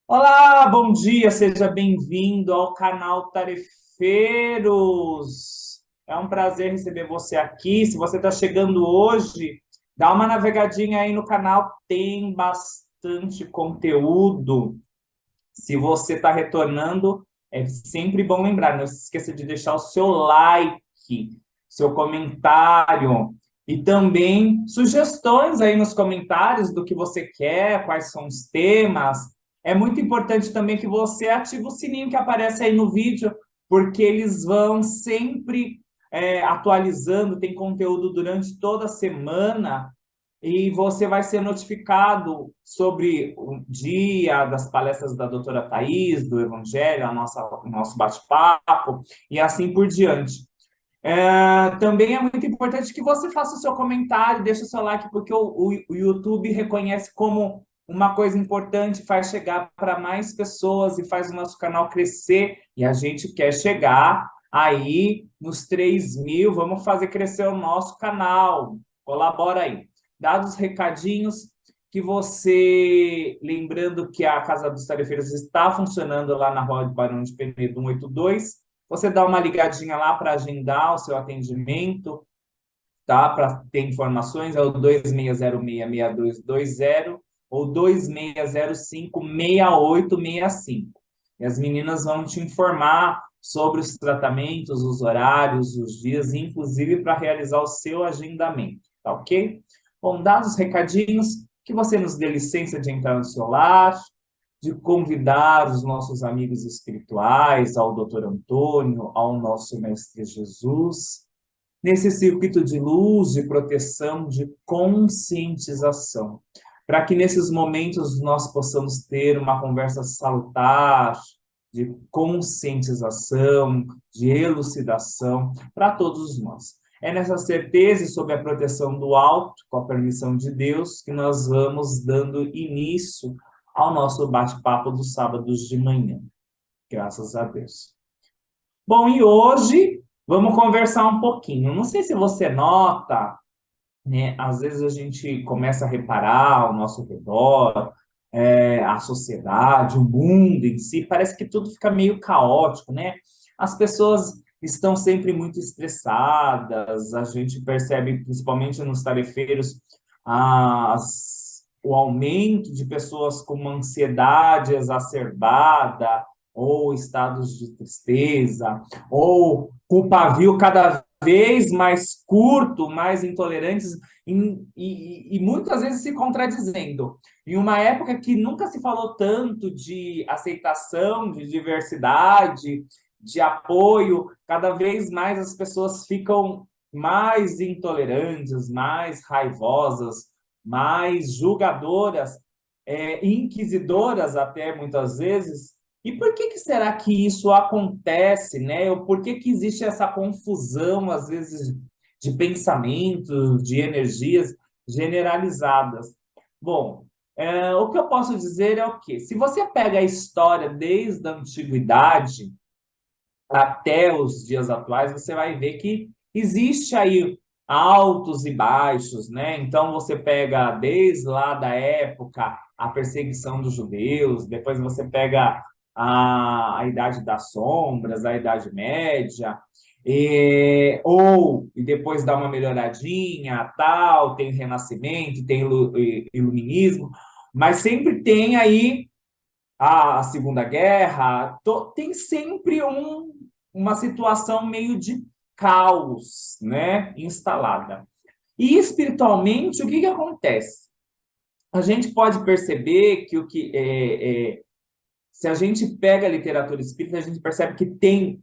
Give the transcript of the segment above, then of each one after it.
Olá, bom dia, seja bem-vindo ao canal Tarefeiros. É um prazer receber você aqui. Se você está chegando hoje, dá uma navegadinha aí no canal, tem bastante conteúdo. Se você está retornando, é sempre bom lembrar, não se esqueça de deixar o seu like, seu comentário e também sugestões aí nos comentários do que você quer, quais são os temas. É muito importante também que você ative o sininho que aparece aí no vídeo, porque eles vão sempre atualizando, tem conteúdo durante toda a semana e você vai ser notificado sobre o dia das palestras da doutora Thais, do Evangelho, o nosso bate-papo, e assim por diante. Também é muito importante que você faça o seu comentário, deixe o seu like, porque o YouTube reconhece como uma coisa importante, faz chegar para mais pessoas e faz o nosso canal crescer, e a gente quer chegar aí nos 3.000, vamos fazer crescer o nosso canal, colabora aí. Dados os recadinhos, que você, lembrando que a Casa dos Tarefeiros está funcionando lá na Rua de Barão de Penedo 182, você dá uma ligadinha lá para agendar o seu atendimento, tá? Para ter informações, é o 2606-6220 ou 2605-6865. E as meninas vão te informar sobre os tratamentos, os horários, os dias, inclusive para realizar o seu agendamento, tá ok? Bom, dados os recadinhos, que você nos dê licença de entrar no seu lar, de convidar os nossos amigos espirituais, ao Dr. Antônio, ao nosso Mestre Jesus, nesse circuito de luz, de proteção, de conscientização, para que nesses momentos nós possamos ter uma conversa salutar, de conscientização, de elucidação para todos nós. É nessa certeza e sob a proteção do alto, com a permissão de Deus, que nós vamos dando início ao nosso bate-papo dos sábados de manhã. Graças a Deus. Bom, e hoje vamos conversar um pouquinho. Não sei se você nota, né? Às vezes a gente começa a reparar ao nosso redor, a sociedade, o mundo em si, parece que tudo fica meio caótico, né? As pessoas estão sempre muito estressadas, a gente percebe, principalmente nos tarefeiros, o aumento de pessoas com uma ansiedade exacerbada, ou estados de tristeza, ou com o pavio cada vez mais curto, mais intolerantes e muitas vezes se contradizendo. Em uma época que nunca se falou tanto de aceitação, de diversidade, de apoio, cada vez mais as pessoas ficam mais intolerantes, mais raivosas, mais julgadoras, inquisidoras até muitas vezes. E por que será que isso acontece, né? Ou por que existe essa confusão, às vezes, de pensamento, de energias generalizadas? Bom, o que eu posso dizer é o quê? Se você pega a história desde a antiguidade até os dias atuais, você vai ver que existe aí altos e baixos, né? Então você pega desde lá da época a perseguição dos judeus, depois você pega a Idade das Sombras, a Idade Média, e depois dá uma melhoradinha, tal, tem Renascimento, tem Iluminismo, mas sempre tem aí a Segunda Guerra, tem sempre uma situação meio de caos, né, instalada. E espiritualmente, o que acontece? A gente pode perceber que se a gente pega a literatura espírita, a gente percebe que tem,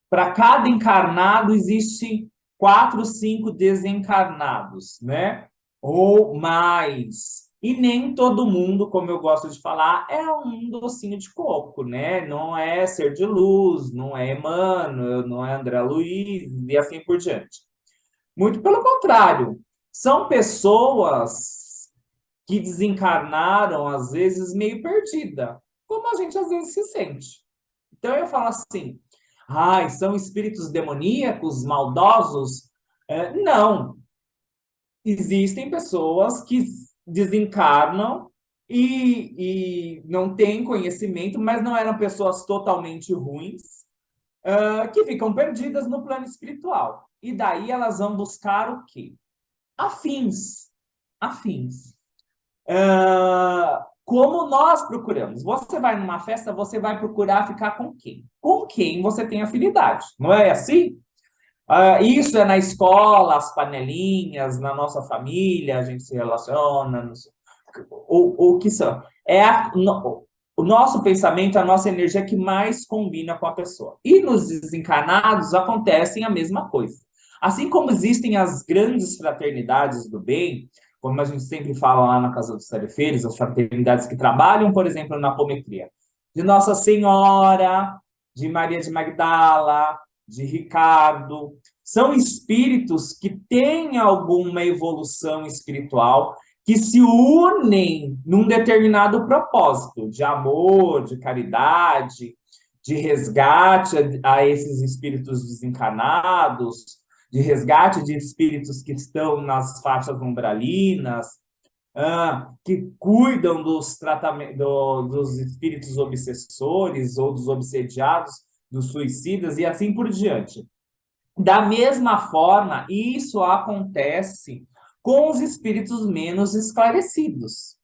para cada encarnado, existe 4, 5 desencarnados, né? Ou mais. E nem todo mundo, como eu gosto de falar, é um docinho de coco, né? Não é ser de luz, não é Emmanuel, não é André Luiz e assim por diante. Muito pelo contrário, são pessoas que desencarnaram, às vezes, meio perdida, como a gente às vezes se sente. Então eu falo assim, ai, são espíritos demoníacos, maldosos? Não. Existem pessoas que desencarnam e não têm conhecimento, mas não eram pessoas totalmente ruins, que ficam perdidas no plano espiritual. E daí elas vão buscar o quê? Afins. Afins. Como nós procuramos. Você vai numa festa, você vai procurar ficar com quem? Com quem você tem afinidade. Não é assim? Isso é na escola, as panelinhas, na nossa família, a gente se relaciona. O que são? O nosso pensamento, a nossa energia que mais combina com a pessoa. E nos desencarnados acontecem a mesma coisa. Assim como existem as grandes fraternidades do bem, como a gente sempre fala lá na Casa dos Tarefeiros, as fraternidades que trabalham, por exemplo, na apometria, de Nossa Senhora, de Maria de Magdala, de Ricardo, são espíritos que têm alguma evolução espiritual, que se unem num determinado propósito de amor, de caridade, de resgate a esses espíritos desencarnados, de resgate de espíritos que estão nas faixas umbralinas, que cuidam dos tratamentos dos espíritos obsessores ou dos obsediados, dos suicidas e assim por diante. Da mesma forma, isso acontece com os espíritos menos esclarecidos.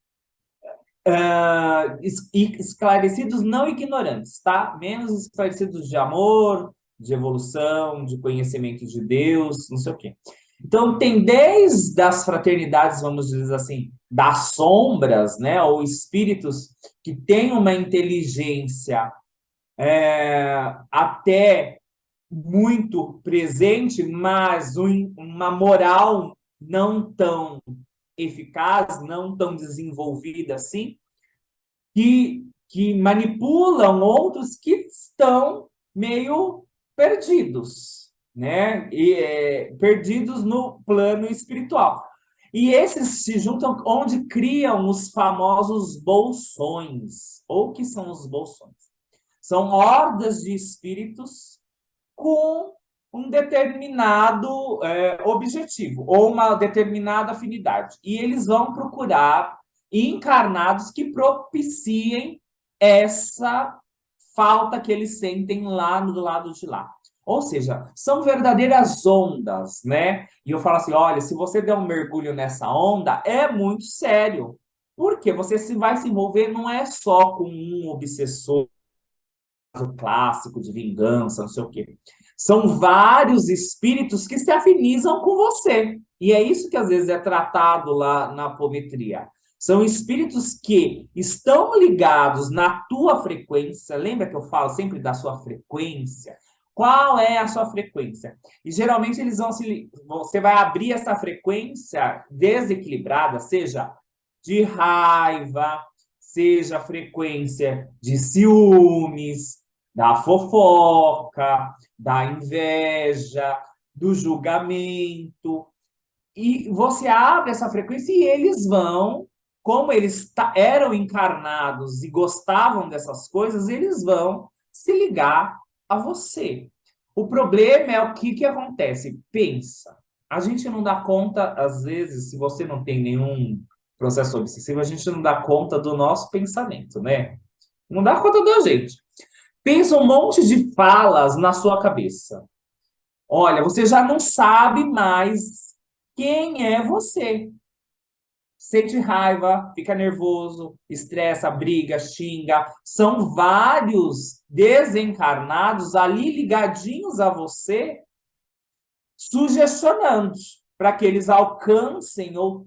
Esclarecidos, não ignorantes, tá? Menos esclarecidos de amor, de evolução, de conhecimento de Deus, não sei o quê. Então, tem desde as fraternidades, vamos dizer assim, das sombras, né? Ou espíritos que têm uma inteligência até muito presente, mas uma moral não tão eficaz, não tão desenvolvida assim, que manipulam outros que estão meio perdidos, né? Perdidos no plano espiritual. E esses se juntam onde criam os famosos bolsões. Ou que são os bolsões? São hordas de espíritos com um determinado objetivo ou uma determinada afinidade. E eles vão procurar encarnados que propiciem essa falta que eles sentem lá do lado de lá. Ou seja, são verdadeiras ondas, né? E eu falo assim, olha, se você der um mergulho nessa onda, é muito sério. Porque você vai se envolver não é só com um obsessor clássico de vingança, não sei o quê. São vários espíritos que se afinizam com você. E é isso que às vezes é tratado lá na apometria. São espíritos que estão ligados na tua frequência. Lembra que eu falo sempre da sua frequência? Qual é a sua frequência? E geralmente eles vão você vai abrir essa frequência desequilibrada, seja de raiva, seja frequência de ciúmes, da fofoca, da inveja, do julgamento. E você abre essa frequência e eles vão, como eles eram encarnados e gostavam dessas coisas, eles vão se ligar a você. O problema é o que acontece. Pensa, a gente não dá conta, às vezes, se você não tem nenhum processo obsessivo, a gente não dá conta do nosso pensamento, né? Não dá conta da gente. Pensa um monte de falas na sua cabeça. Olha, você já não sabe mais quem é você. Sente raiva, fica nervoso, estressa, briga, xinga. São vários desencarnados ali ligadinhos a você, sugestionando para que eles alcancem ou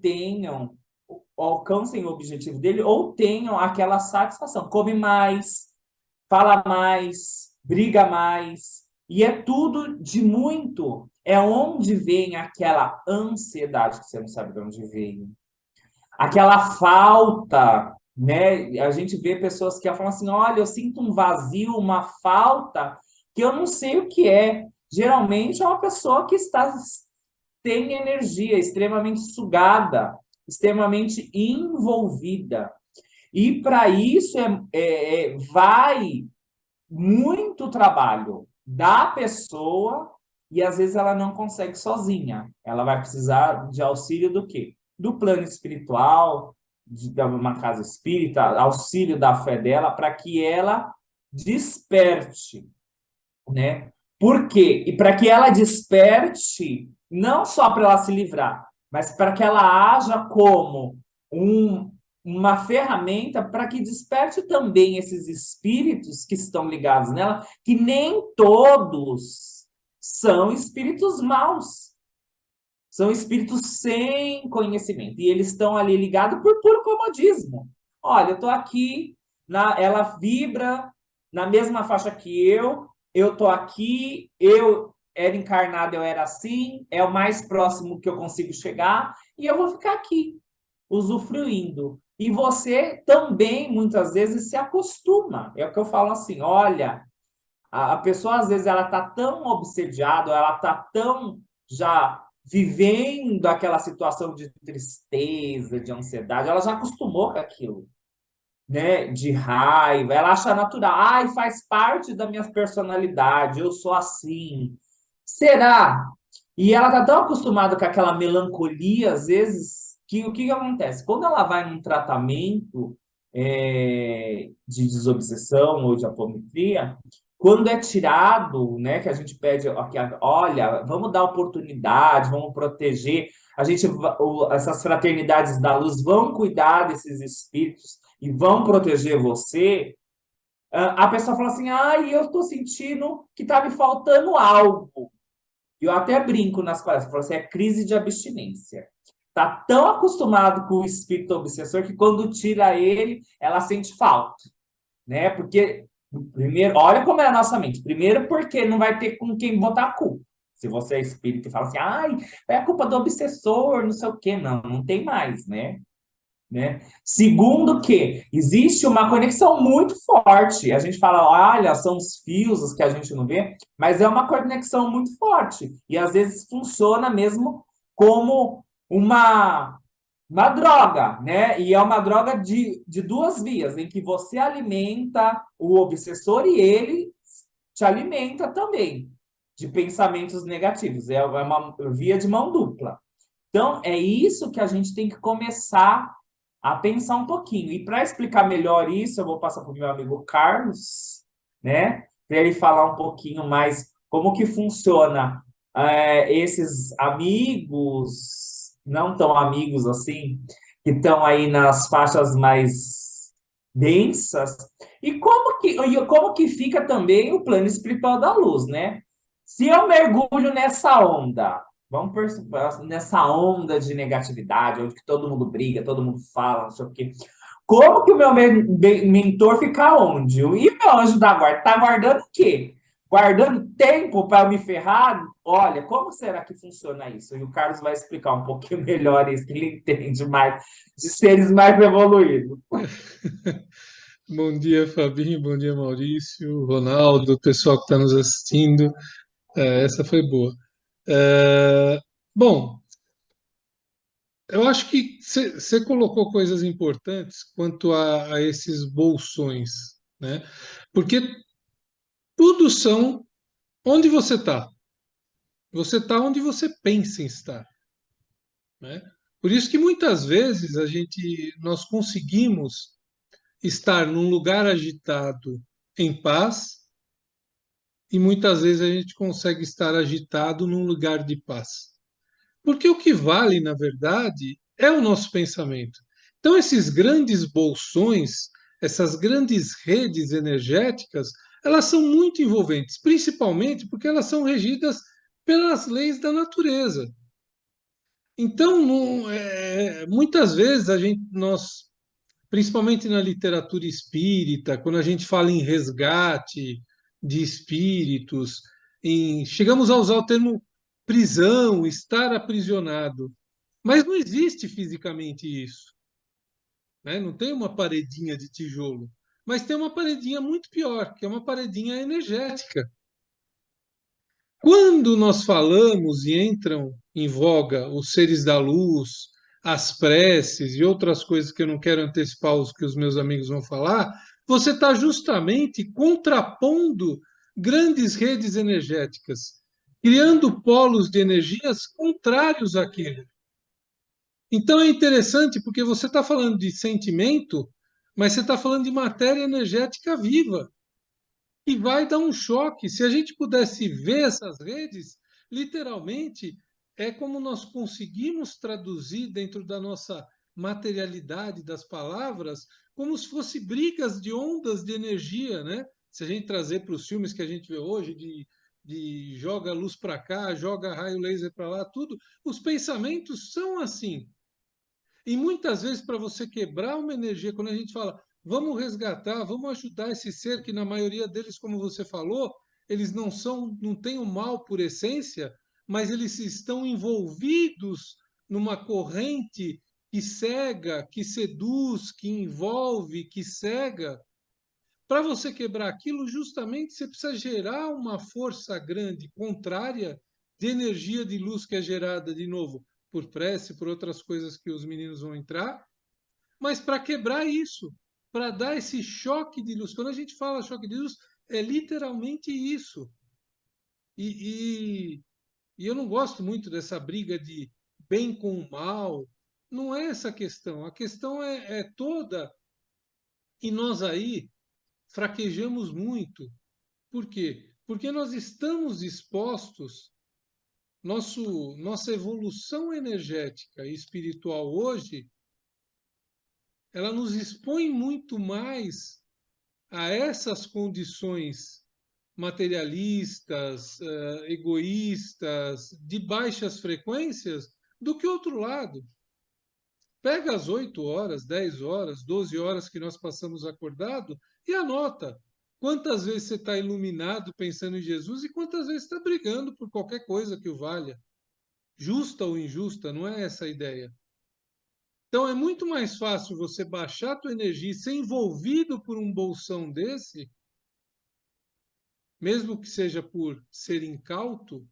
alcancem o objetivo dele ou tenham aquela satisfação. Come mais, fala mais, briga mais, e é tudo de muito. É onde vem aquela ansiedade que você não sabe de onde veio. Aquela falta, né? A gente vê pessoas que falam assim, olha, eu sinto um vazio, uma falta, que eu não sei o que é. Geralmente é uma pessoa que tem energia, extremamente sugada, extremamente envolvida. E para isso vai muito trabalho da pessoa e às vezes ela não consegue sozinha. Ela vai precisar de auxílio do quê? Do plano espiritual, de uma casa espírita, auxílio da fé dela, para que ela desperte, né? Por quê? E para que ela desperte, não só para ela se livrar, mas para que ela haja como uma ferramenta para que desperte também esses espíritos que estão ligados nela, que nem todos são espíritos maus. São espíritos sem conhecimento. E eles estão ali ligados por puro comodismo. Olha, eu estou aqui, ela vibra na mesma faixa que eu estou aqui, eu era encarnado, eu era assim, é o mais próximo que eu consigo chegar, e eu vou ficar aqui, usufruindo. E você também, muitas vezes, se acostuma. É o que eu falo assim, olha, a pessoa, às vezes, ela está tão obsediada, ela está tão já vivendo aquela situação de tristeza, de ansiedade, ela já acostumou com aquilo, né? De raiva, ela acha natural, ai, faz parte da minha personalidade, eu sou assim. Será? E ela está tão acostumada com aquela melancolia, às vezes, que o que que acontece? Quando ela vai num tratamento de desobsessão ou de apometria, quando é tirado, né, que a gente pede, olha, vamos dar oportunidade, vamos proteger, essas fraternidades da luz vão cuidar desses espíritos e vão proteger você, a pessoa fala assim, ai, eu estou sentindo que está me faltando algo. Eu até brinco nas palestras, eu falo assim, é crise de abstinência. Tá tão acostumado com o espírito obsessor que quando tira ele, ela sente falta, né? Porque, primeiro, olha como é a nossa mente. Primeiro, porque não vai ter com quem botar a culpa. Se você é espírita e fala assim, ai, é a culpa do obsessor, não sei o quê. Não, não tem mais, né? Segundo que existe uma conexão muito forte. A gente fala, olha, são os fios que a gente não vê, mas é uma conexão muito forte. E às vezes funciona mesmo como uma droga, né? E é uma droga de duas vias, em que você alimenta o obsessor e ele te alimenta também de pensamentos negativos. É uma via de mão dupla. Então, é isso que a gente tem que começar a pensar um pouquinho. E para explicar melhor isso, eu vou passar para o meu amigo Carlos, né? Para ele falar um pouquinho mais como que funciona esses amigos, não tão amigos assim, que estão aí nas faixas mais densas, e como que fica também o plano espiritual da luz, né? Se eu mergulho nessa onda, vamos nessa onda de negatividade, onde que todo mundo briga, todo mundo fala, não sei o quê. Como que o meu mentor fica onde? E o meu anjo da guarda? Tá guardando o quê? Guardando tempo para me ferrar? Olha, como será que funciona isso? E o Carlos vai explicar um pouquinho melhor isso, que ele entende mais de seres mais evoluídos. Bom dia, Fabinho. Bom dia, Maurício, Ronaldo, o pessoal que está nos assistindo. Essa foi boa. É, Bom, eu acho que você colocou coisas importantes quanto a esses bolsões, né? Porque tudo são onde você está. Você está onde você pensa em estar, né? Por isso que muitas vezes nós conseguimos estar num lugar agitado em paz e muitas vezes a gente consegue estar agitado num lugar de paz. Porque o que vale, na verdade, é o nosso pensamento. Então, esses grandes bolsões, essas grandes redes energéticas, elas são muito envolventes, principalmente porque elas são regidas pelas leis da natureza. Então, muitas vezes principalmente na literatura espírita, quando a gente fala em resgate de espíritos, chegamos a usar o termo prisão, estar aprisionado. Mas não existe fisicamente isso, né? Não tem uma paredinha de tijolo, mas tem uma paredinha muito pior, que é uma paredinha energética. Quando nós falamos e entram em voga os seres da luz, as preces e outras coisas que eu não quero antecipar os que os meus amigos vão falar, você está justamente contrapondo grandes redes energéticas, criando polos de energias contrários àquilo. Então é interessante porque você está falando de sentimento, mas você está falando de matéria energética viva, que vai dar um choque. Se a gente pudesse ver essas redes, literalmente, é como nós conseguimos traduzir dentro da nossa materialidade das palavras, como se fosse brigas de ondas de energia, né? Se a gente trazer para os filmes que a gente vê hoje, de joga luz para cá, joga raio laser para lá, tudo, os pensamentos são assim. E muitas vezes, para você quebrar uma energia, quando a gente fala, vamos resgatar, vamos ajudar esse ser, que na maioria deles, como você falou, eles não são, não têm o mal por essência, mas eles estão envolvidos numa corrente que cega, que seduz, que envolve, que cega. Para você quebrar aquilo, justamente você precisa gerar uma força grande, contrária, de energia de luz que é gerada, de novo, por prece, por outras coisas que os meninos vão entrar, mas para quebrar isso, para dar esse choque de luz. Quando a gente fala choque de luz, é literalmente isso. E, e, e eu não gosto muito dessa briga de bem com o mal. Não é essa a questão. A questão é toda. E nós aí fraquejamos muito. Por quê? Porque nós estamos expostos, nossa evolução energética e espiritual hoje, ela nos expõe muito mais a essas condições materialistas, egoístas, de baixas frequências, do que outro lado. Pega as 8 horas, 10 horas, 12 horas que nós passamos acordado e anota quantas vezes você está iluminado pensando em Jesus e quantas vezes está brigando por qualquer coisa que o valha. Justa ou injusta, não é essa a ideia. Então é muito mais fácil você baixar a tua energia e ser envolvido por um bolsão desse, mesmo que seja por ser incauto.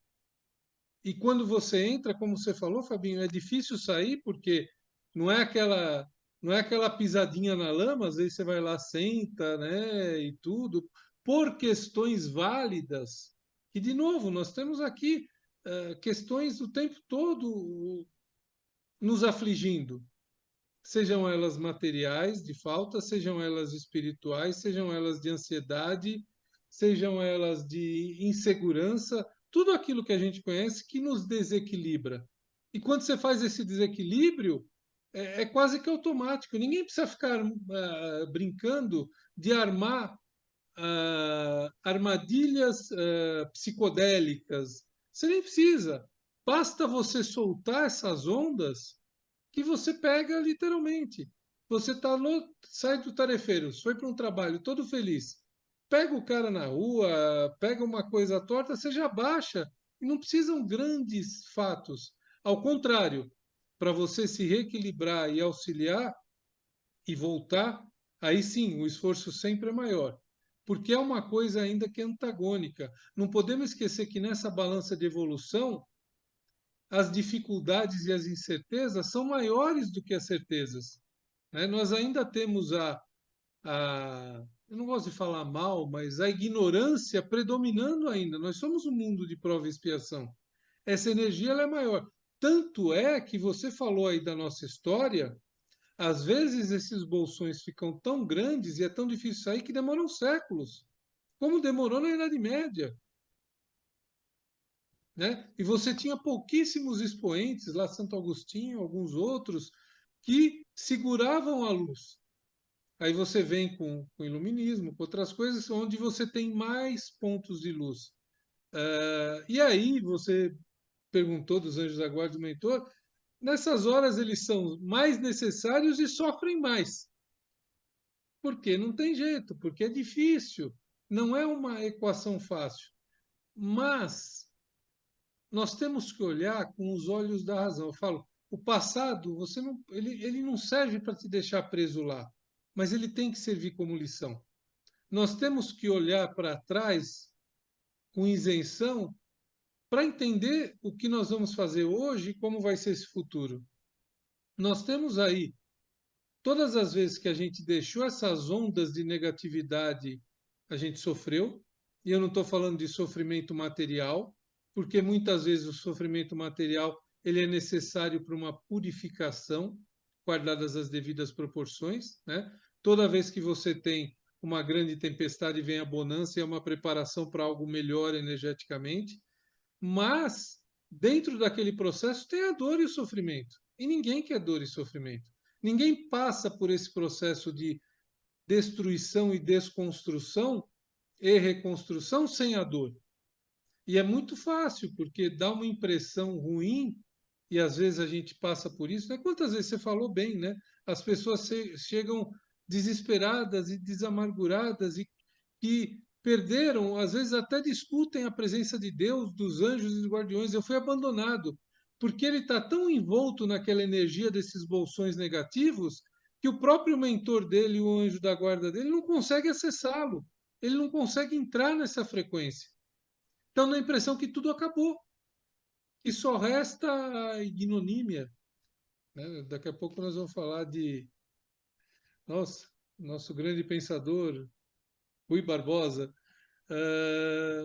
E quando você entra, como você falou, Fabinho, é difícil sair porque não é aquela não é aquela pisadinha na lama, às vezes você vai lá, senta, né, e tudo, por questões válidas, que de novo, nós temos aqui questões o tempo todo nos afligindo, sejam elas materiais, de falta, sejam elas espirituais, sejam elas de ansiedade, sejam elas de insegurança, tudo aquilo que a gente conhece que nos desequilibra. E quando você faz esse desequilíbrio, é quase que automático. Ninguém precisa ficar brincando de armar armadilhas psicodélicas. Você nem precisa. Basta você soltar essas ondas que você pega literalmente. Você tá no, sai do tarefeiro, foi para um trabalho todo feliz. Pega o cara na rua, pega uma coisa torta, você já baixa. E não precisam grandes fatos. Ao contrário, para você se reequilibrar e auxiliar e voltar, aí sim, o esforço sempre é maior. Porque é uma coisa ainda que é antagônica. Não podemos esquecer que nessa balança de evolução, as dificuldades e as incertezas são maiores do que as certezas. Né? Nós ainda temos eu não gosto de falar mal, mas a ignorância predominando ainda. Nós somos um mundo de prova e expiação. Essa energia ela é maior. Tanto é que você falou aí da nossa história, às vezes esses bolsões ficam tão grandes e é tão difícil sair que demoram séculos, como demorou na Idade Média. Né? E você tinha pouquíssimos expoentes, lá Santo Agostinho, alguns outros, que seguravam a luz. Aí você vem com o iluminismo, com outras coisas, onde você tem mais pontos de luz. E aí você perguntou dos anjos da guarda do mentor, nessas horas eles são mais necessários e sofrem mais. Porque não tem jeito, porque é difícil, não é uma equação fácil. Mas nós temos que olhar com os olhos da razão. Eu falo, o passado, ele não serve para te deixar preso lá, mas ele tem que servir como lição. Nós temos que olhar para trás com isenção para entender o que nós vamos fazer hoje e como vai ser esse futuro. Nós temos aí, todas as vezes que a gente deixou essas ondas de negatividade, a gente sofreu, e eu não estou falando de sofrimento material, porque muitas vezes o sofrimento material ele é necessário para uma purificação, guardadas as devidas proporções, né? Toda vez que você tem uma grande tempestade, vem a bonança, e é uma preparação para algo melhor energeticamente, mas dentro daquele processo tem a dor e o sofrimento. E ninguém quer dor e sofrimento. Ninguém passa por esse processo de destruição e desconstrução e reconstrução sem a dor. E é muito fácil, porque dá uma impressão ruim, e às vezes a gente passa por isso, né? Quantas vezes você falou bem, né? As pessoas chegam desesperadas e desamarguradas e que perderam, às vezes até discutem a presença de Deus, dos anjos e dos guardiões. Eu fui abandonado, porque ele está tão envolto naquela energia desses bolsões negativos que o próprio mentor dele, o anjo da guarda dele, não consegue acessá-lo. Ele não consegue entrar nessa frequência. Então, dá a impressão que tudo acabou, que só resta a ignomínia, né? Daqui a pouco nós vamos falar de, nossa, nosso grande pensador, Rui Barbosa.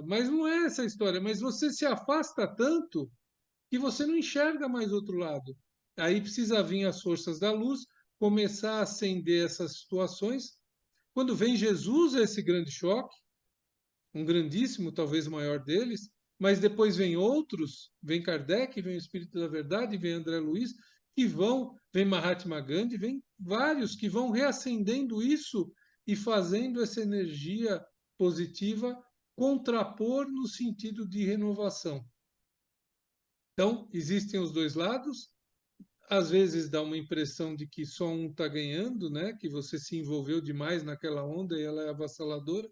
Mas não é essa a história. Mas você se afasta tanto que você não enxerga mais outro lado. Aí precisa vir as forças da luz, começar a acender essas situações. Quando vem Jesus, é esse grande choque, um grandíssimo, talvez o maior deles, mas depois vem outros, vem Kardec, vem o Espírito da Verdade, vem André Luiz, vem Mahatma Gandhi, vem vários que vão reacendendo isso e fazendo essa energia positiva contrapor no sentido de renovação. Então, existem os dois lados. Às vezes dá uma impressão de que só um está ganhando, né? Que você se envolveu demais naquela onda e ela é avassaladora,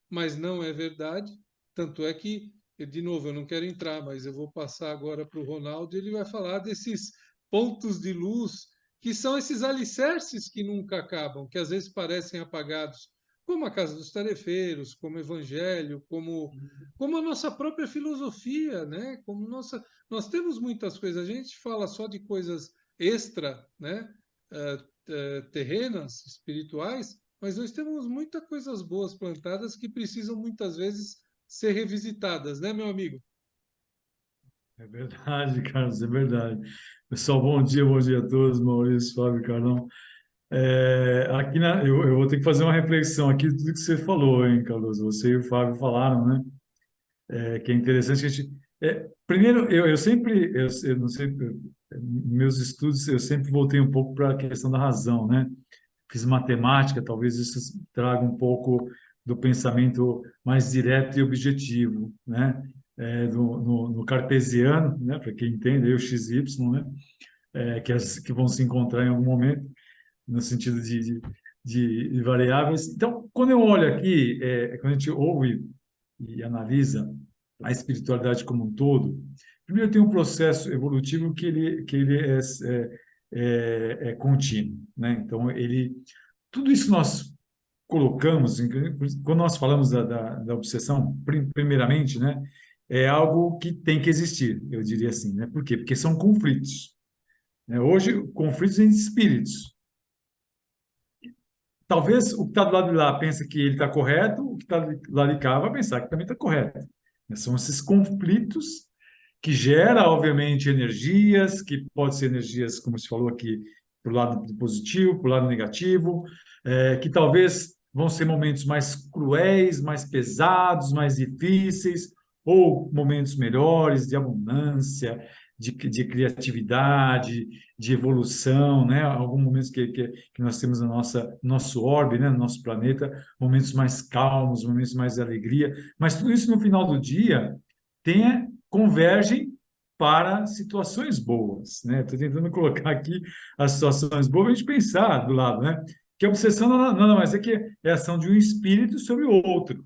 mas não é verdade. Tanto é que, de novo, eu não quero entrar, mas eu vou passar agora para o Ronaldo e ele vai falar desses pontos de luz, que são esses alicerces que nunca acabam, que às vezes parecem apagados, como a Casa dos Tarefeiros, como o Evangelho, como a nossa própria filosofia, né? Nós temos muitas coisas, a gente fala só de coisas extra, né, terrenas, espirituais, mas nós temos muitas coisas boas plantadas que precisam muitas vezes ser revisitadas, né, meu amigo? É verdade, Carlos, é verdade. Pessoal, bom dia a todos, Maurício, Fábio, Carlão. Eu vou ter que fazer uma reflexão aqui de tudo que você falou, hein, Carlos? Você e o Fábio falaram, né? Que é interessante que a gente. Primeiro, eu sempre, eu não sei, meus estudos, eu sempre voltei um pouco para a questão da razão, né? Fiz matemática, talvez isso traga um pouco do pensamento mais direto e objetivo, né? No cartesiano, né? Para quem entende, aí o x, y, né? Que vão se encontrar em algum momento, no sentido de variáveis. Então, quando eu olho aqui, quando a gente ouve e analisa a espiritualidade como um todo, primeiro tem um processo evolutivo que ele é contínuo, né? Então, tudo isso nós colocamos, quando nós falamos da obsessão, primeiramente, né, é algo que tem que existir, eu diria assim, né? Por quê? Porque são conflitos, né? Hoje, conflitos entre espíritos. Talvez o que está do lado de lá pensa que ele está correto, o que está do lado de cá vai pensar que também está correto. São esses conflitos que gera, obviamente, energias, que pode ser energias, como se falou aqui, para o lado positivo, para o lado negativo, que talvez vão ser momentos mais cruéis, mais pesados, mais difíceis, ou momentos melhores, de abundância, de criatividade, de evolução, né? Alguns momentos que nós temos no nosso orbe, né? No nosso planeta, momentos mais calmos, momentos mais de alegria, mas tudo isso no final do dia convergem para situações boas, né? Estou tentando colocar aqui as situações boas para a gente pensar do lado, né? Que a obsessão nada mais é que é a ação de um espírito sobre o outro,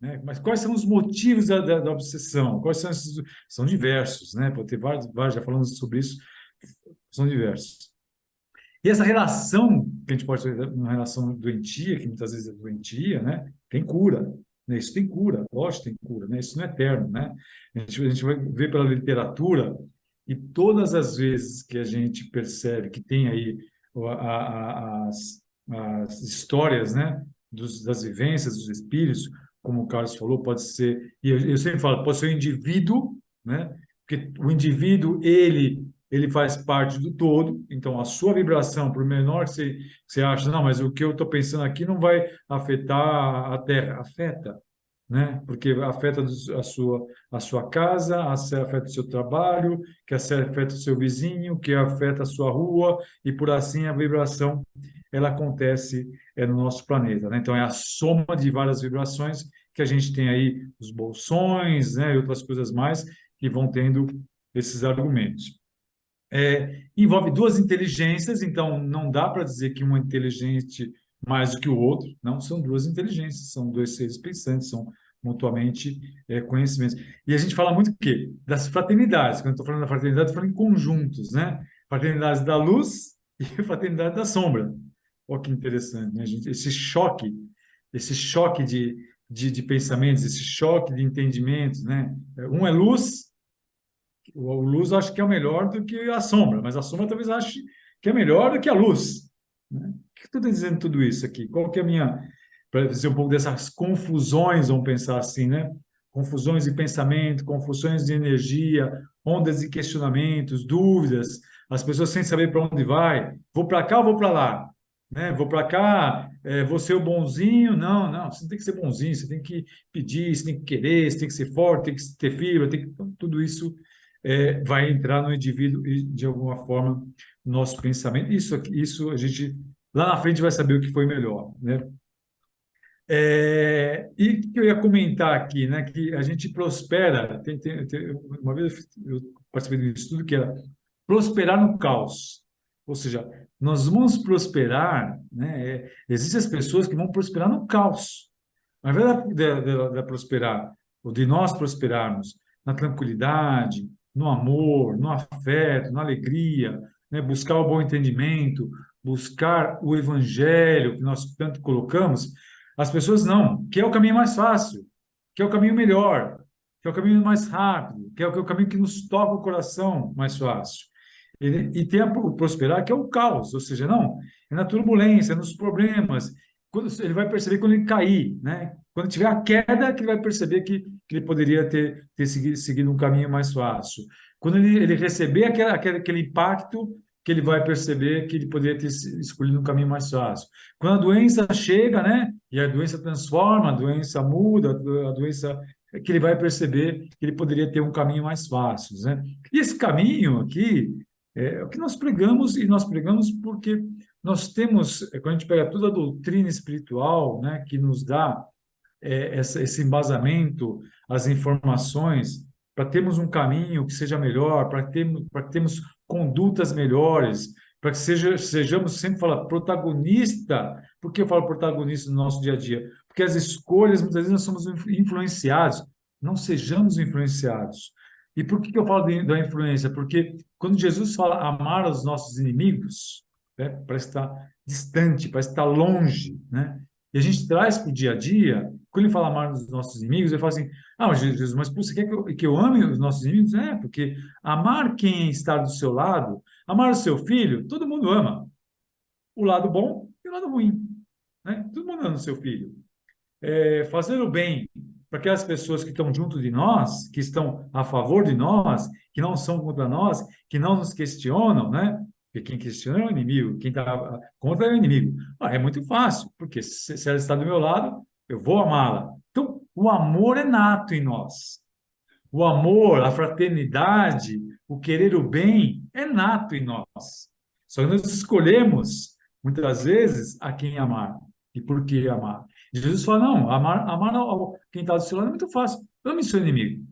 né? Mas quais são os motivos da obsessão? Quais são esses? São diversos, né? Pode ter vários, já falamos sobre isso, são diversos. E essa relação, que a gente pode ter uma relação doentia, que muitas vezes é doentia, né? Tem cura, né? Isso tem cura, lógico que tem cura, né? Isso não é eterno, né? A gente vai ver pela literatura e todas as vezes que a gente percebe que tem aí as histórias, né? Das vivências dos espíritos, como o Carlos falou, pode ser, e eu sempre falo, pode ser o indivíduo, né? Porque o indivíduo, ele ele faz parte do todo, então a sua vibração, por menor que você acha, não, mas o que eu estou pensando aqui não vai afetar a Terra. Afeta, né? Porque afeta a sua casa, afeta o seu trabalho, que afeta o seu vizinho, que afeta a sua rua, e por assim a vibração ela acontece no nosso planeta, né? Então é a soma de várias vibrações que a gente tem aí, os bolsões, né, e outras coisas mais que vão tendo esses argumentos. Envolve duas inteligências, então não dá para dizer que um é inteligente mais do que o outro, não, são duas inteligências, são dois seres pensantes, são mutuamente conhecimentos. E a gente fala muito o quê? Das fraternidades. Quando eu estou falando da fraternidade, estou falando em conjuntos, né? Fraternidade da luz e fraternidade da sombra. Olha que interessante, né, gente? Esse choque de pensamentos, esse choque de entendimentos, né? Um é luz, o luz eu acho que é o melhor do que a sombra, mas a sombra talvez ache que é melhor do que a luz, né? O que eu estou dizendo tudo isso aqui? Qual que é a minha... Para dizer um pouco dessas confusões, vamos pensar assim, né? Confusões de pensamento, confusões de energia, ondas de questionamentos, dúvidas, as pessoas sem saber para onde vai, vou para cá ou vou para lá, né? Vou para cá, vou ser o bonzinho? Não, não, você não tem que ser bonzinho, você tem que pedir, você tem que querer, você tem que ser forte, tem que ter fibra, então, tudo isso vai entrar no indivíduo e, de alguma forma, no nosso pensamento. Isso a gente, lá na frente, vai saber o que foi melhor, né? E o que eu ia comentar aqui, né? Que a gente prospera. Uma vez eu participei de um estudo que era prosperar no caos. Ou seja, nós vamos prosperar, né? Existem as pessoas que vão prosperar no caos. Ao invés de prosperar, ou de nós prosperarmos na tranquilidade, no amor, no afeto, na alegria, né? Buscar o bom entendimento, buscar o evangelho que nós tanto colocamos, as pessoas não, que é o caminho mais fácil, que é o caminho melhor, que é o caminho mais rápido, que é o caminho que nos toca o coração mais fácil. E tem o prosperar, que é o caos, ou seja, não, é na turbulência, é nos problemas. Quando, ele vai perceber quando ele cair, né? Quando tiver a queda, que ele vai perceber que ele poderia ter seguido um caminho mais fácil. Quando ele receber aquele impacto, que ele vai perceber que ele poderia ter escolhido um caminho mais fácil. Quando a doença chega, né? E a doença transforma, a doença muda, a doença que ele vai perceber que ele poderia ter um caminho mais fácil, né? E esse caminho aqui é o que nós pregamos, e nós pregamos porque nós temos, quando a gente pega toda a doutrina espiritual, né, que nos dá esse embasamento, as informações, para termos um caminho que seja melhor, para termos condutas melhores, para que sejamos sempre falar protagonista. Por que eu falo protagonista no nosso dia a dia? Porque as escolhas, muitas vezes, nós somos influenciados. Não sejamos influenciados. E por que eu falo da influência? Porque quando Jesus fala amar os nossos inimigos, né, parece estar distante, parece estar longe, né? E a gente traz para o dia a dia, quando ele fala amar os nossos inimigos, ele fala assim, mas Jesus, mas você quer que eu ame os nossos inimigos? Porque amar quem está do seu lado, amar o seu filho, todo mundo ama. O lado bom e o lado ruim, né? Todo mundo ama o seu filho. Fazer o bem para aquelas pessoas que estão junto de nós, que estão a favor de nós, que não são contra nós, que não nos questionam, né? Porque quem questiona é o inimigo, quem está contra é o inimigo. É muito fácil, porque se ela está do meu lado, eu vou amá-la. Então, o amor é nato em nós. O amor, a fraternidade, o querer o bem é nato em nós. Só que nós escolhemos, muitas vezes, a quem amar e por que amar. Jesus fala, não, amar quem está do seu lado é muito fácil. Ame seu inimigo.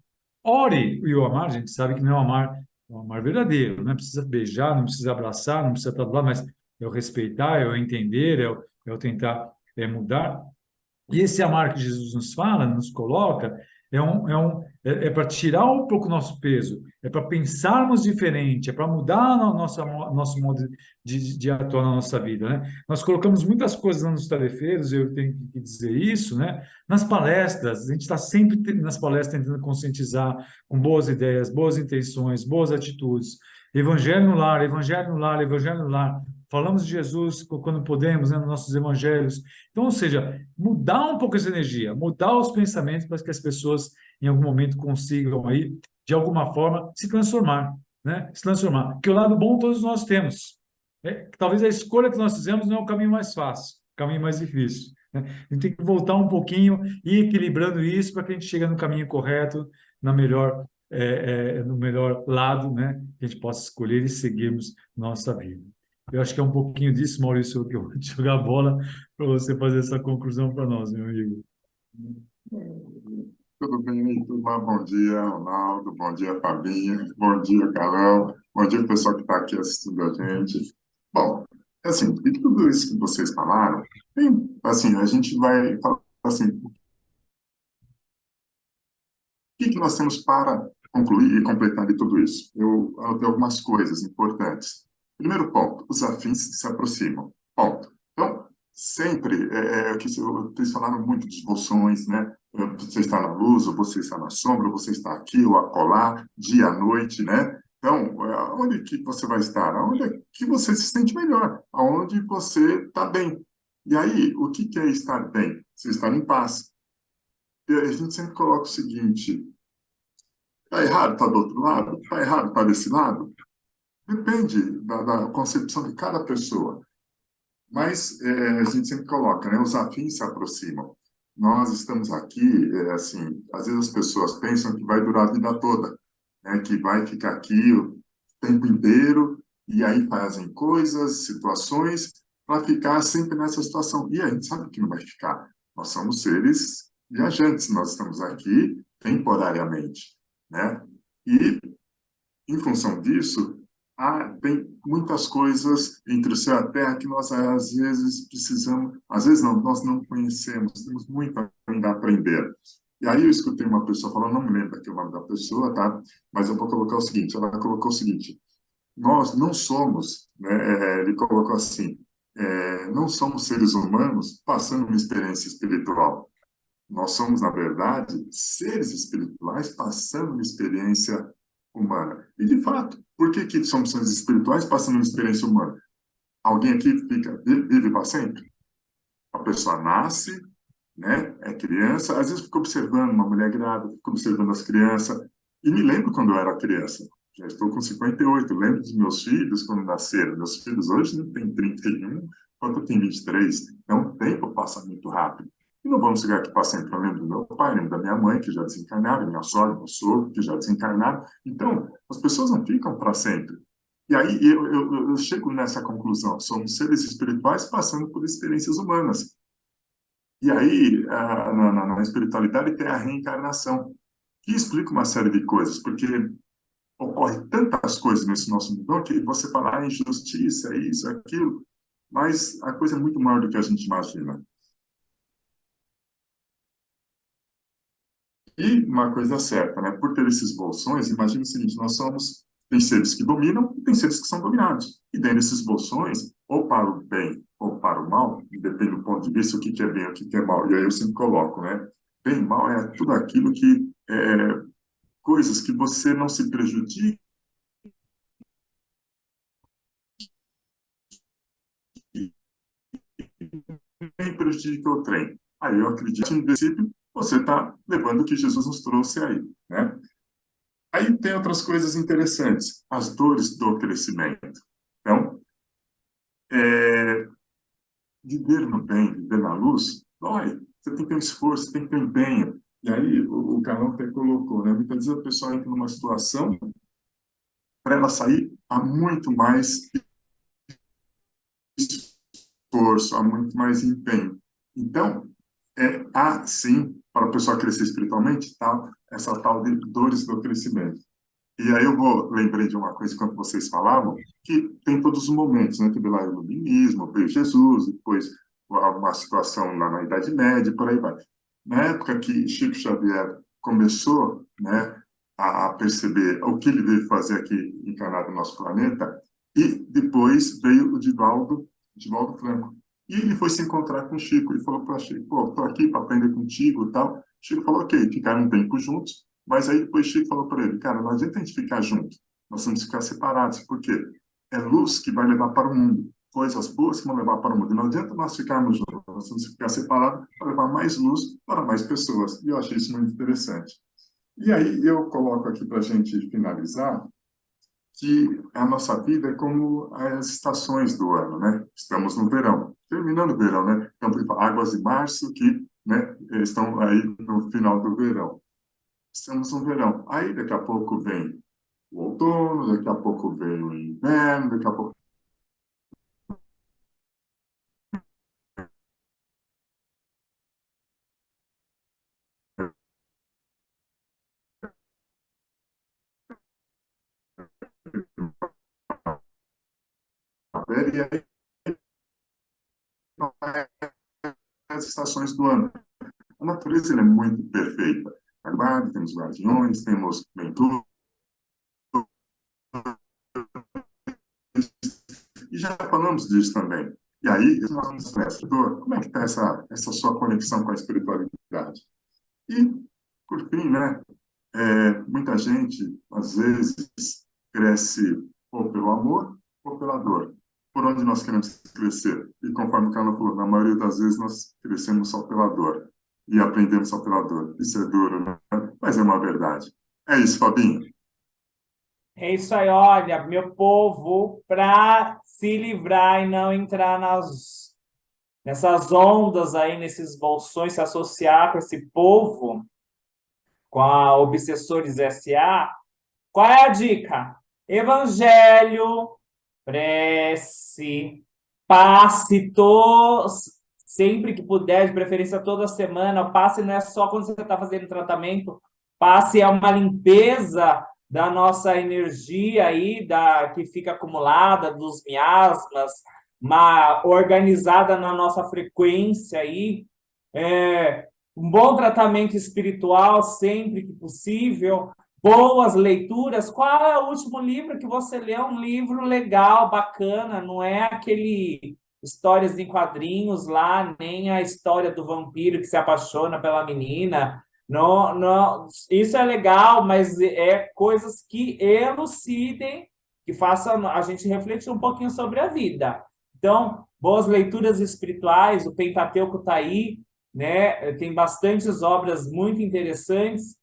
Ore. E o amar, a gente sabe que não é um amar verdadeiro. Não precisa beijar, não precisa abraçar, não precisa estar do lado, mas é o respeitar, é o entender, é o tentar mudar. E esse amar que Jesus nos fala, nos coloca, para tirar um pouco o nosso peso, é para pensarmos diferente, é para mudar nosso modo de atuar na nossa vida, né? Nós colocamos muitas coisas nos tarefeiros, eu tenho que dizer isso, né? Nas palestras, a gente está sempre nas palestras tentando conscientizar com boas ideias, boas intenções, boas atitudes. Evangelho no lar, evangelho no lar, evangelho no lar. Falamos de Jesus quando podemos, né, nos nossos evangelhos. Então, ou seja, mudar um pouco essa energia, mudar os pensamentos para que as pessoas, em algum momento, consigam aí, de alguma forma, se transformar. né? Se transformar. Porque o lado bom todos nós temos. Talvez a escolha que nós fizemos não é o caminho mais fácil, o caminho mais difícil, né? A gente tem que voltar um pouquinho e ir equilibrando isso para que a gente chegue no caminho correto, no melhor lado, né? Que a gente possa escolher e seguirmos nossa vida. Eu acho que é um pouquinho disso, Maurício, que eu vou te jogar a bola para você fazer essa conclusão para nós, meu amigo. Tudo bem, turma? Bom dia, Ronaldo. Bom dia, Fabinho. Bom dia, Carol. Bom dia, pessoal que está aqui assistindo a gente. Bom, assim, de tudo isso que vocês falaram, assim, a gente vai falar assim, o que que nós temos para concluir e completar de tudo isso? Eu anotei algumas coisas importantes. Primeiro ponto, os afins se aproximam. Ponto. Então, sempre, o que vocês falaram muito dos bolsões, né? Você está na luz, ou você está na sombra, ou você está aqui ou acolá, dia, noite, né? Então, onde que você vai estar? Onde é que você se sente melhor? Aonde você está bem. E aí, o que que é estar bem? Você estar em paz. E a gente sempre coloca o seguinte: está errado, está do outro lado? Está errado, está desse lado? Depende da concepção de cada pessoa. Mas a gente sempre coloca, né? Os afins se aproximam. Nós estamos aqui, assim, às vezes as pessoas pensam que vai durar a vida toda, né? Que vai ficar aqui o tempo inteiro e aí fazem coisas, situações para ficar sempre nessa situação. E a gente sabe que não vai ficar. Nós somos seres viajantes, nós estamos aqui temporariamente, né? E em função disso, tem muitas coisas entre o céu e a terra que nós, às vezes, precisamos, às vezes não, nós não conhecemos, temos muito ainda a aprender. E aí eu escutei uma pessoa falando, não me lembro aqui o nome da pessoa, tá? Mas eu vou colocar o seguinte, ela colocou o seguinte: nós não somos, né, ele colocou assim, não somos seres humanos passando uma experiência espiritual. Nós somos, na verdade, seres espirituais passando uma experiência humana. E, de fato, por que que somos seres espirituais passando uma experiência humana? Alguém aqui vive para sempre? A pessoa nasce, né, é criança, às vezes fica observando uma mulher grávida, fica observando as crianças, e me lembro quando eu era criança. Já estou com 58, lembro dos meus filhos quando nasceram. Meus filhos hoje não têm 31, quanto eu tenho 23. Então, o tempo passa muito rápido. E não vamos chegar aqui para sempre. Eu lembro do meu pai, lembro da minha mãe, que já desencarnaram, minha sogra, meu sogro, que já desencarnaram. Então, as pessoas não ficam para sempre. E aí eu chego nessa conclusão. Somos seres espirituais passando por experiências humanas. E aí, na espiritualidade, tem a reencarnação, que explica uma série de coisas, porque ocorre tantas coisas nesse nosso mundo que você fala, injustiça, isso, aquilo, mas a coisa é muito maior do que a gente imagina. E uma coisa certa, né? Por ter esses bolsões, imagina o seguinte: tem seres que dominam e tem seres que são dominados. E dentro desses bolsões, ou para o bem ou para o mal, depende do ponto de vista, o que é bem, o que é mal. E aí eu sempre coloco, né? Bem e mal é tudo aquilo que coisas que você não se prejudica nem prejudica o trem. Aí eu acredito que, no princípio, você está levando o que Jesus nos trouxe aí, né? Aí tem outras coisas interessantes, as dores do crescimento. Então, viver no bem, viver na luz, dói. Você tem que ter um esforço, você tem que ter um empenho. E aí o Carlão até colocou, né? Muitas vezes a pessoa entra numa situação, para ela sair, há muito mais esforço, há muito mais empenho. Então, há sim, para a pessoa crescer espiritualmente, tá? Essa tal de dores do crescimento. E aí lembrei de uma coisa quando vocês falavam, que tem todos os momentos, né? Teve lá o iluminismo, veio Jesus, depois uma situação lá na Idade Média, por aí vai. Na época que Chico Xavier começou, né, a perceber o que ele veio fazer aqui encarnado no nosso planeta, e depois veio o Divaldo Franco. E ele foi se encontrar com o Chico e falou para Chico: pô, estou aqui para aprender contigo e tal. Chico falou: ok, ficaram um tempo juntos. Mas aí depois Chico falou para ele: cara, não adianta a gente ficar junto, nós temos que ficar separados, porque é luz que vai levar para o mundo, coisas boas que vão levar para o mundo. Não adianta nós ficarmos juntos, nós temos que ficar separados para levar mais luz para mais pessoas. E eu achei isso muito interessante. E aí eu coloco aqui para a gente finalizar que a nossa vida é como as estações do ano, né? Estamos no verão, terminando o verão, né? Então, águas de março que, né, estão aí no final do verão. Estamos no verão. Aí, daqui a pouco vem o outono, daqui a pouco vem o inverno, daqui a pouco e aí as estações do ano. A natureza ela é muito perfeita. Claro, temos guardiões, temos venturas, e já falamos disso também. E aí, nós vamos nessa, como é que está essa sua conexão com a espiritualidade? E, por fim, né, muita gente, às vezes, cresce ou pelo amor ou pela dor. Por onde nós queremos crescer? E conforme o Carlos falou, na maioria das vezes nós crescemos só pela dor. E aprendemos só pela dor. Isso é duro, né? Mas é uma verdade. É isso, Fabinho. É isso aí, olha, meu povo, para se livrar e não entrar nessas ondas aí, nesses bolsões, se associar com esse povo, com a Obsessores SA, qual é a dica? Evangelho, prece, passe sempre que puder, de preferência toda semana. Passe não é só quando você está fazendo tratamento, passe é uma limpeza da nossa energia aí, que fica acumulada, dos miasmas, organizada na nossa frequência aí. Um bom tratamento espiritual sempre que possível, boas leituras. Qual é o último livro que você leu? Um livro legal, bacana, não é aquele histórias em quadrinhos lá, nem a história do vampiro que se apaixona pela menina. Não, não, isso é legal, mas é coisas que elucidem, que façam a gente refletir um pouquinho sobre a vida. Então, boas leituras espirituais, o Pentateuco está aí, né? Tem bastantes obras muito interessantes.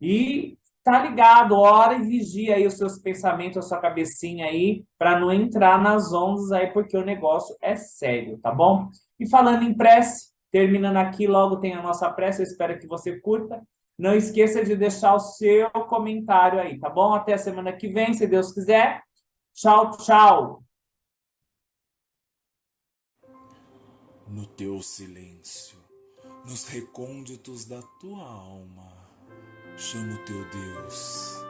E tá ligado, ora e vigia aí os seus pensamentos, a sua cabecinha aí, para não entrar nas ondas aí, porque o negócio é sério, tá bom? E falando em prece, terminando aqui, logo tem a nossa prece, eu espero que você curta. Não esqueça de deixar o seu comentário aí, tá bom? Até a semana que vem, se Deus quiser. Tchau, tchau. No teu silêncio, nos recônditos da tua alma, chama o teu Deus,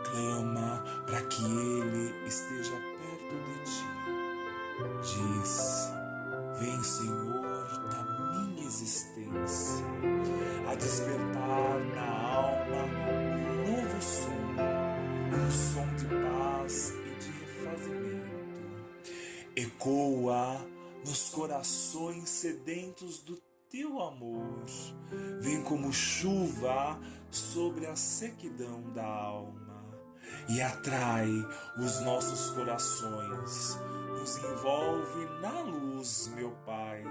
clama para que Ele esteja perto de ti. Diz: vem, Senhor, da minha existência, a despertar na alma um novo som, um som de paz e de refazimento. Ecoa nos corações sedentos do teu amor, vem como chuva sobre a sequidão da alma e atrai os nossos corações, nos envolve na luz, meu Pai,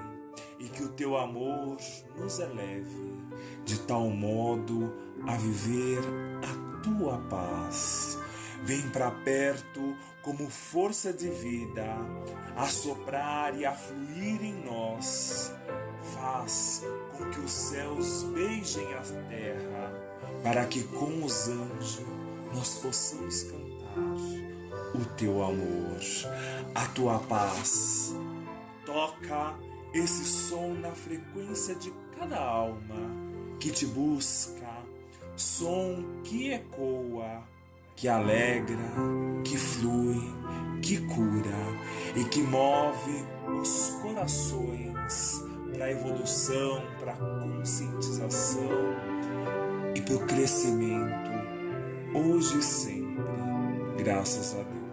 e que o teu amor nos eleve de tal modo a viver a tua paz. Vem para perto como força de vida, a soprar e a fluir em nós. Faz com que os céus beijem a terra, para que com os anjos nós possamos cantar o teu amor, a tua paz. Toca esse som na frequência de cada alma que te busca, som que ecoa, que alegra, que flui, que cura e que move os corações para a evolução, para a conscientização e para o crescimento, hoje e sempre, graças a Deus.